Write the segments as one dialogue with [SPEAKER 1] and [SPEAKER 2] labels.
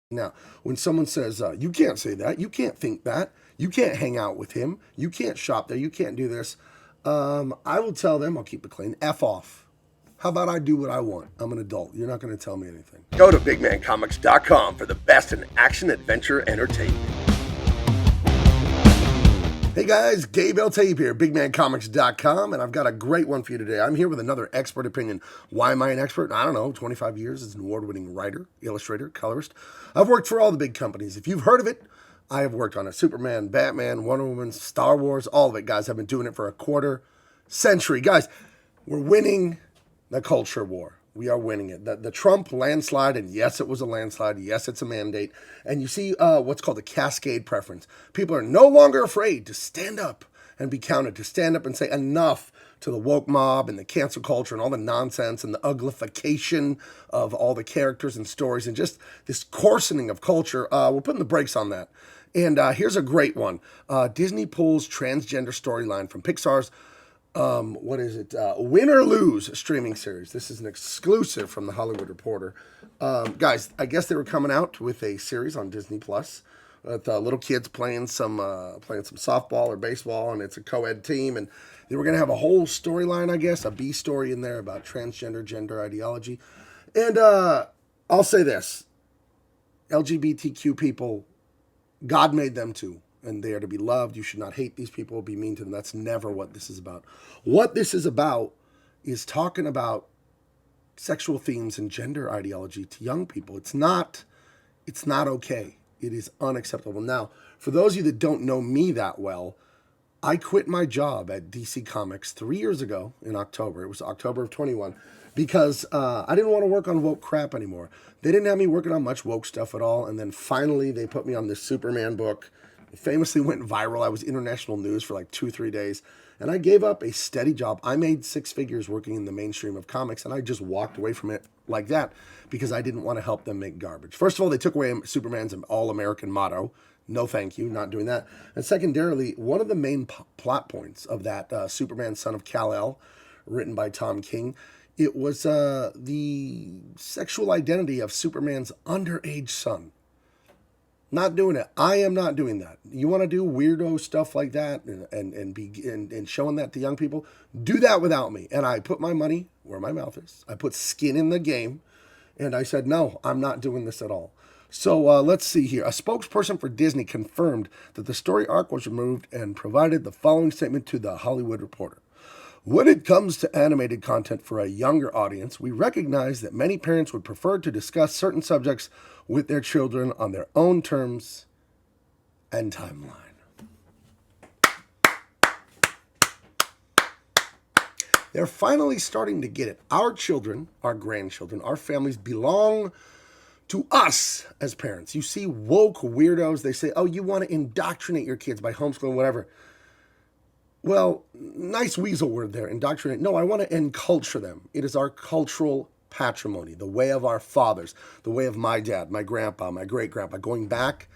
[SPEAKER 1] Now, when someone says, you can't say that, you can't think that, you can't hang out with him, you can't shop there, you can't do this, I will tell them, I'll keep it clean, F off. How about I do what I want? I'm an adult. You're not going to tell me anything. Go to bigmancomics.com for the best in action adventure entertainment. Hey guys, Gabe Eltaeb here, bigmancomics.com, and I've got a great one for you today. I'm here with another expert opinion. Why am I an expert? I don't know, 25 years as an award-winning writer, illustrator, colorist. I've worked for all the big companies. If you've heard of it, I have worked on it. Superman, Batman, Wonder Woman, Star Wars, all of it, guys. I've been doing it for a quarter century. Guys, we're winning the culture war. We are winning it. The Trump landslide, and yes, it was a landslide. Yes, it's a mandate. And you see what's called the cascade preference. People are no longer afraid to stand up and be counted, to stand up and say enough to the woke mob and the cancel culture and all the nonsense and the uglification of all the characters and stories and just this coarsening of culture. We're putting the brakes on that. And here's a great one. Disney pulls transgender storyline from Pixar's Win or Lose streaming series. This is an exclusive from the Hollywood Reporter. Guys, I guess they were coming out with a series on Disney Plus with little kids playing some softball or baseball, and it's a co-ed team, and they were going to have a whole storyline, I guess, a B story in there about transgender gender ideology. And I'll say this: LGBTQ people, God made them too, and they are to be loved. You should not hate these people, be mean to them. That's never what this is about. What this is about is talking about sexual themes and gender ideology to young people. It's not okay. It is unacceptable. Now, for those of you that don't know me that well, I quit my job at DC Comics 3 years ago in October. It was October of 21 because I didn't want to work on woke crap anymore. They didn't have me working on much woke stuff at all. And then finally they put me on this Superman book. It famously went viral. I was international news for like 2-3 days. And I gave up a steady job. I made 6 figures working in the mainstream of comics, and I just walked away from it like that because I didn't want to help them make garbage. First of all, they took away Superman's all-American motto. No thank you, not doing that. And secondarily, one of the main plot points of that Superman Son of Kal-El, written by Tom King, it was the sexual identity of Superman's underage son. Not doing it. I am not doing that. You want to do weirdo stuff like that and showing that to young people? Do that without me. And I put my money where my mouth is. I put skin in the game. And I said, no, I'm not doing this at all. So let's see here. A spokesperson for Disney confirmed that the story arc was removed and provided the following statement to the Hollywood Reporter. When it comes to animated content for a younger audience, we recognize that many parents would prefer to discuss certain subjects with their children on their own terms and timeline. They're finally starting to get it. Our children, our grandchildren, our families belong to us as parents. You see woke weirdos, they say, oh, you want to indoctrinate your kids by homeschooling, whatever. Well, nice weasel word there, indoctrinate. No, I want to enculture them. It is our cultural patrimony, the way of our fathers, the way of my dad, my grandpa, my great-grandpa, going back.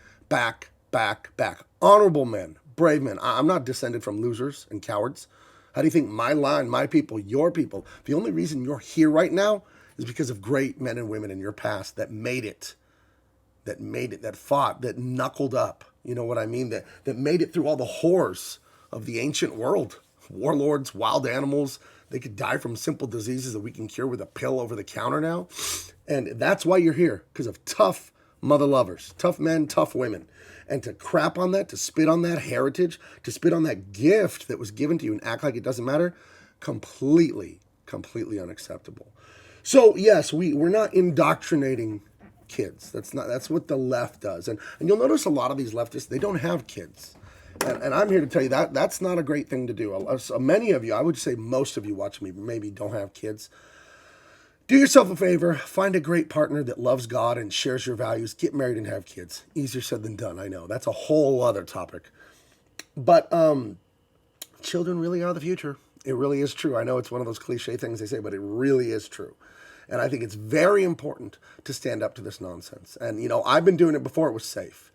[SPEAKER 1] Honorable men, brave men. I'm not descended from losers and cowards. How do you think my line, my people, your people, the only reason you're here right now is because of great men and women in your past that made it, that fought, that knuckled up. You know what I mean? That made it through all the horrors of the ancient world. Warlords, wild animals, they could die from simple diseases that we can cure with a pill over the counter now. And that's why you're here, because of tough mother lovers, tough men, tough women. And to crap on that, to spit on that heritage, to spit on that gift that was given to you and act like it doesn't matter, completely unacceptable. So yes, we're not indoctrinating kids. That's what the left does. And you'll notice a lot of these leftists, they don't have kids. And I'm here to tell you that that's not a great thing to do. Many of you, I would say most of you watching me, maybe don't have kids. Do yourself a favor, find a great partner that loves God and shares your values, get married and have kids. Easier said than done, I know. That's a whole other topic. But children really are the future. It really is true. I know it's one of those cliche things they say, but it really is true. And I think it's very important to stand up to this nonsense. And, you know, I've been doing it before it was safe.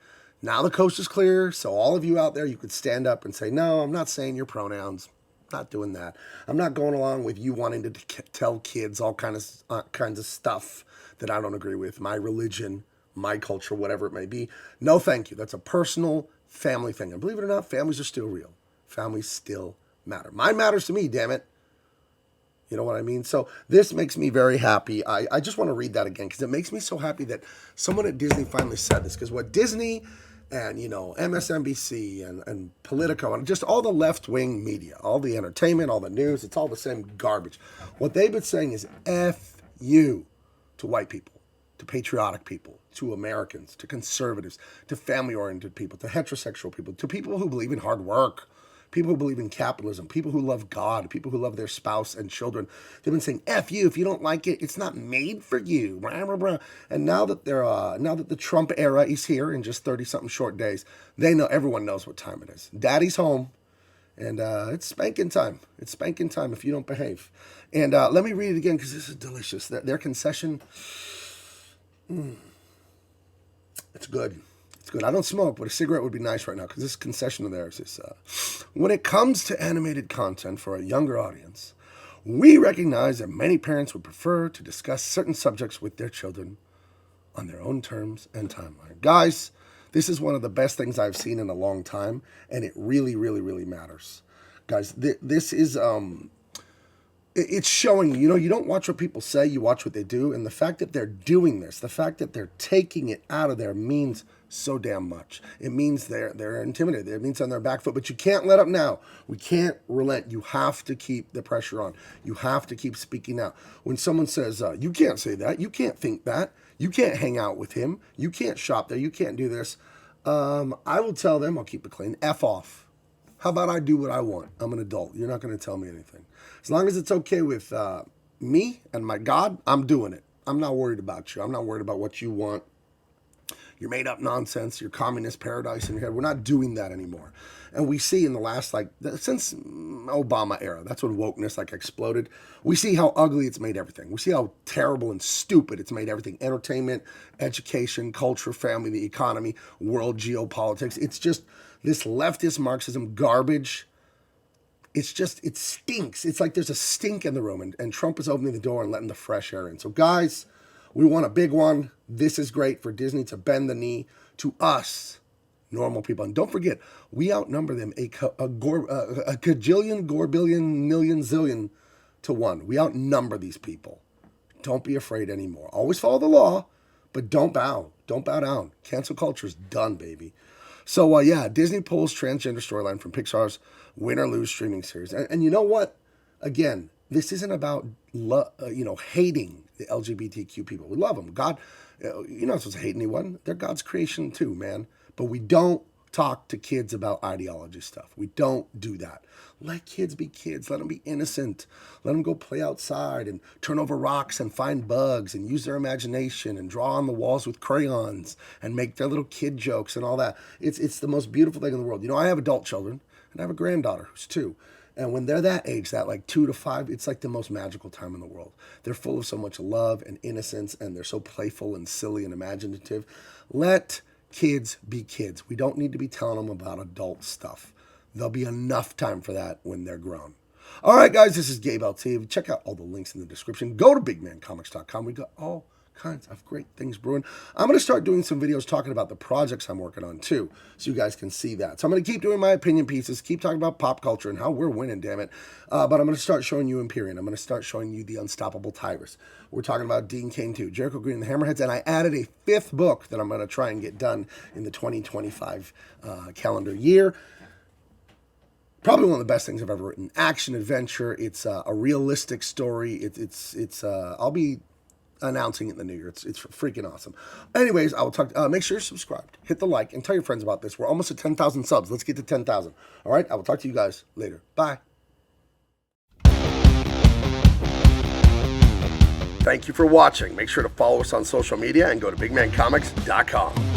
[SPEAKER 1] Now the coast is clear, so all of you out there, you could stand up and say, no, I'm not saying your pronouns. Not doing that. I'm not going along with you wanting to tell kids all kinds of stuff that I don't agree with. My religion, my culture, whatever it may be. No, thank you. That's a personal family thing. And believe it or not, families are still real. Families still matter. Mine matters to me, damn it. You know what I mean? So this makes me very happy. I just want to read that again because it makes me so happy that someone at Disney finally said this. Because what Disney and, MSNBC and Politico and just all the left-wing media, all the entertainment, all the news, it's all the same garbage. What they've been saying is F you to white people, to patriotic people, to Americans, to conservatives, to family-oriented people, to heterosexual people, to people who believe in hard work, people who believe in capitalism, people who love God, people who love their spouse and children. They've been saying, F you, if you don't like it, it's not made for you. And now that the Trump era is here in just 30-something short days, everyone knows what time it is. Daddy's home, and it's spanking time. It's spanking time if you don't behave. And let me read it again because this is delicious. Their concession, it's good. It's good. I don't smoke, but a cigarette would be nice right now because this concession of theirs is, when it comes to animated content for a younger audience, we recognize that many parents would prefer to discuss certain subjects with their children on their own terms and timeline. Guys, this is one of the best things I've seen in a long time, and it really, really, really matters. Guys, this is... it's showing, you don't watch what people say, you watch what they do. And the fact that they're doing this, the fact that they're taking it out of there means so damn much. It means they're intimidated. It means on their back foot. But you can't let up now. We can't relent. You have to keep the pressure on. You have to keep speaking out. When someone says, you can't say that, you can't think that, you can't hang out with him, you can't shop there, you can't do this, I will tell them, I'll keep it clean, F off. How about I do what I want? I'm an adult. You're not going to tell me anything. As long as it's okay with me and my God, I'm doing it. I'm not worried about you. I'm not worried about what you want. Your made up nonsense, your communist paradise in your head. We're not doing that anymore. And we see in the last, since Obama era, that's when wokeness exploded. We see how ugly it's made everything. We see how terrible and stupid it's made everything. Entertainment, education, culture, family, the economy, world geopolitics. It's just this leftist Marxism garbage. It stinks. It's like there's a stink in the room, and Trump is opening the door and letting the fresh air in. So guys, we want a big one. This is great for Disney to bend the knee to us, normal people. And don't forget, we outnumber them a gajillion, gorbillion, million, zillion to one. We outnumber these people. Don't be afraid anymore. Always follow the law, but don't bow. Don't bow down. Cancel culture is done, baby. So, Disney pulls transgender storyline from Pixar's Win or Lose streaming series. And you know what? Again, this isn't about, hating the LGBTQ people. We love them. God, you're not supposed to hate anyone. They're God's creation too, man. But we don't talk to kids about ideology stuff. We don't do that. Let kids be kids. Let them be innocent. Let them go play outside and turn over rocks and find bugs and use their imagination and draw on the walls with crayons and make their little kid jokes and all that. It's the most beautiful thing in the world. I have adult children and I have a granddaughter who's 2. And when they're that age, that 2 to 5, it's like the most magical time in the world. They're full of so much love and innocence, and they're so playful and silly and imaginative. Let kids be kids. We don't need to be telling them about adult stuff. There'll be enough time for that when they're grown. All right, guys, this is Gabe Eltaeb. Check out all the links in the description. Go to bigmancomics.com. We got all kinds of great things brewing. I'm going to start doing some videos talking about the projects I'm working on too, so you guys can see that. So I'm going to keep doing my opinion pieces, keep talking about pop culture and how we're winning, damn it. But I'm going to start showing you Empyrean. I'm going to start showing you The Unstoppable Tigress. We're talking about Dean Cain 2, Jericho Green and the Hammerheads, and I added a 5th book that I'm going to try and get done in the 2025 calendar year. Probably one of the best things I've ever written. Action adventure. It's a realistic story. It's I'll be announcing it in the new year. It's freaking awesome. Anyways, I will talk. Make sure you're subscribed. Hit the like and tell your friends about this. We're almost at 10,000 subs. Let's get to 10,000. All right. I will talk to you guys later. Bye. Thank you for watching. Make sure to follow us on social media and go to bigmancomics.com.